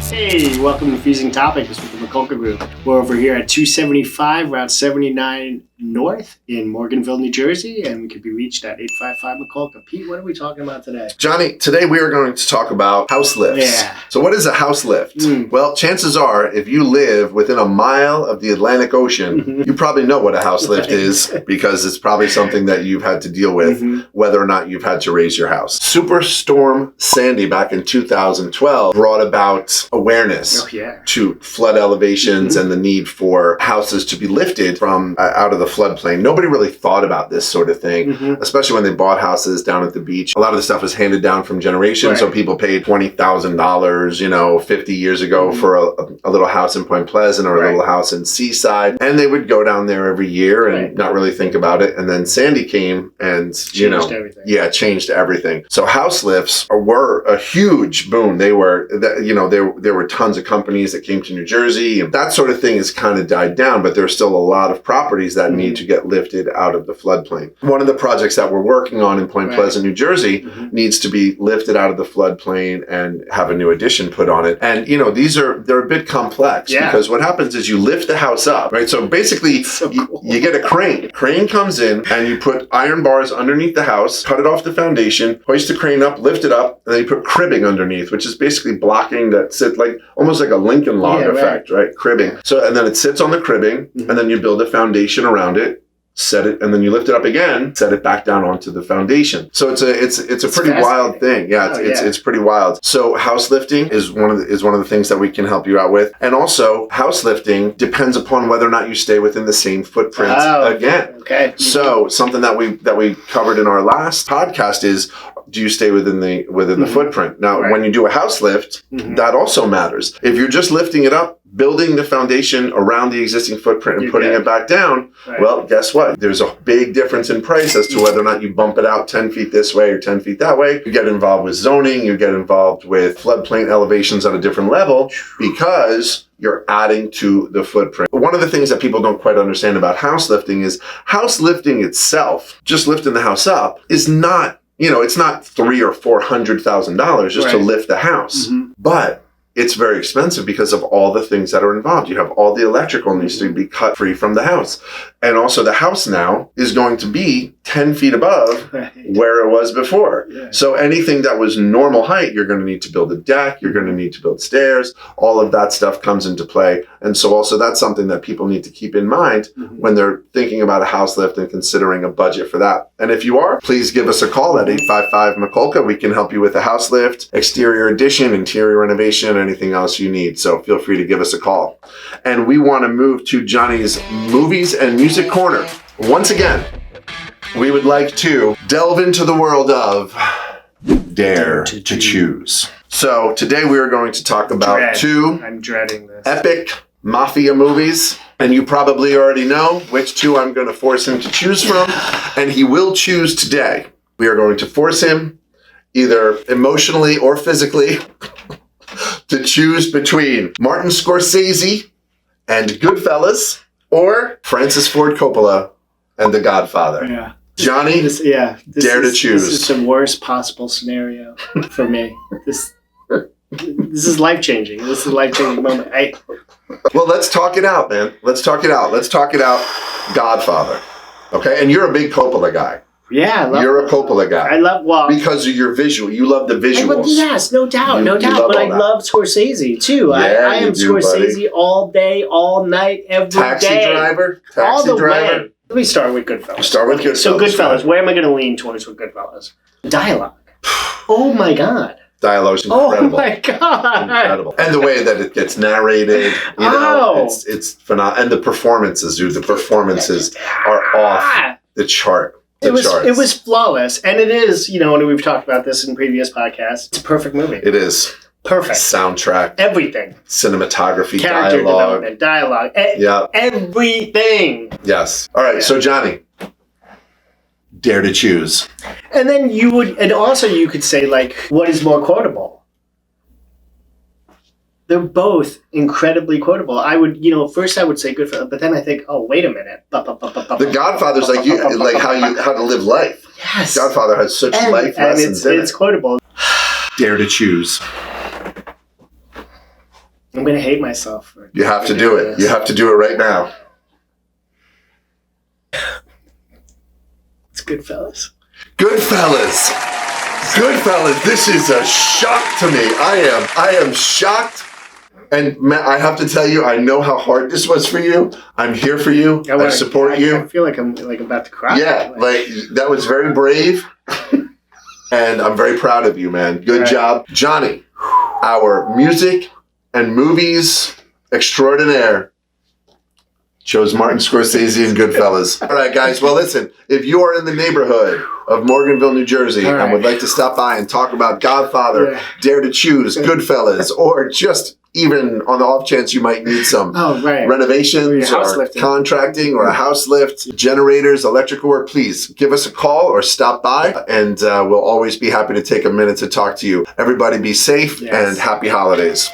Hey, welcome to Fusing Topics with the Mikulka Group. We're over here at 275 Route 79 North in Morganville, New Jersey, and we can be reached at 855 Mikulka. Pete, what are we talking about today? Johnny, today we are going to talk about house lifts. Yeah. So what is a house lift? Well, chances are, if you live within a mile of the Atlantic Ocean, you probably know what a house lift is, because it's probably something that you've had to deal with, whether or not you've had to raise your house. Superstorm Sandy back in 2012 brought about awareness to flood elevations and the need for houses to be lifted from out of the floodplain. Nobody really thought about this sort of thing, especially when they bought houses down at the beach. A lot of the stuff was handed down from generations, so people paid $20,000, 50 years ago for a little house in Point Pleasant or a little house in Seaside, and they would go down there every year and not really think about it. And then Sandy came and changed everything. So house lifts were a huge boon. They were, there were tons of companies that came to New Jersey, and that sort of thing has kind of died down, but there's still a lot of properties that need to get lifted out of the floodplain. One of the projects that we're working on in Point Pleasant, New Jersey, needs to be lifted out of the floodplain and have a new addition put on it. And they're a bit complex because what happens is you lift the house up, right? So basically you get a crane. Crane comes in and you put iron bars underneath the house, cut it off the foundation, hoist the crane up, lift it up, and then you put cribbing underneath, which is basically blocking that sit almost like a Lincoln log effect, right? Cribbing. So, and then it sits on the cribbing, and then you build a foundation around it, set it, and then you lift it up again, set it back down onto the foundation. So it's a pretty wild thing. It's pretty wild. So house lifting is one of the things that we can help you out with. And also house lifting depends upon whether or not you stay within the same footprint again. Okay. So something that we covered in our last podcast is, do you stay within the footprint? Now, when you do a house lift, that also matters. If you're just lifting it up, building the foundation around the existing footprint and putting it back down, well, guess what? There's a big difference in price as to whether or not you bump it out 10 feet this way or 10 feet that way. You get involved with zoning, you get involved with floodplain elevations at a different level because you're adding to the footprint. One of the things that people don't quite understand about house lifting is house lifting itself, just lifting the house up, is not, it's not $300,000 or $400,000 just to lift the house. But it's very expensive because of all the things that are involved. You have all the electrical needs to be cut free from the house. And also the house now is going to be 10 feet above where it was before. So anything that was normal height, you're going to need to build a deck, you're going to need to build stairs, all of that stuff comes into play. And so also that's something that people need to keep in mind when they're thinking about a house lift and considering a budget for that. And if you are, please give us a call at 855 Mikulka. We can help you with a house lift, exterior addition, interior renovation, anything else you need. So feel free to give us a call. And we want to move to Johnny's Movies and Music Corner. Once again, we would like to delve into the world of Dare to Choose. So today we are going to talk about two epic mafia movies. And you probably already know which two I'm going to force him to choose from. And he will choose today. We are going to force him, either emotionally or physically, to choose between Martin Scorsese and Goodfellas or Francis Ford Coppola and The Godfather. Johnny, dare to choose. This is the worst possible scenario for me. This is life-changing. This is a life-changing moment. Well, let's talk it out, man. Let's talk it out. Godfather. Okay? And you're a big Coppola guy. Yeah, you're a Coppola guy. Because of your visual. You love the visuals. Yes, no doubt. But I love Scorsese too. I am Scorsese all day, all night, every day. Taxi driver. Way. Let me start with Goodfellas. So Goodfellas, where am I going to lean towards with Goodfellas? Dialogue. Oh my God. Dialogue's incredible. Oh my God. Incredible. And the way that it gets narrated, it's phenomenal. And the performances, dude, are off the chart. It was flawless. And it is, and we've talked about this in previous podcasts, it's a perfect movie. It is. Perfect. Soundtrack. Everything. Cinematography. Character development. Dialogue. Everything. Yes. All right. So Johnny, dare to choose. And then you could say, what is more quotable? They're both incredibly quotable. I would, first I would say Goodfellas, but then I think, oh, wait a minute. The Godfather's how to live life. Yes. Godfather has such life lessons in it. It's quotable. Dare to choose. I'm going to hate myself. You have to do it. You have to do it right now. It's Goodfellas. Goodfellas. Goodfellas. This is a shock to me. I am shocked. And Matt, I have to tell you, I know how hard this was for you. I'm here for you. I support you. I feel like I'm about to cry. Yeah, like that was very brave. And I'm very proud of you, man. Good job. Johnny, our music and movies extraordinaire, chose Martin Scorsese and Goodfellas. All right, guys. Well, listen, if you are in the neighborhood of Morganville, New Jersey, and would like to stop by and talk about Godfather, Dare to Choose, Goodfellas, or just even on the off chance you might need some renovations or contracting or a house lift, generators, electrical work, please give us a call or stop by, and we'll always be happy to take a minute to talk to you. Everybody be safe and happy holidays.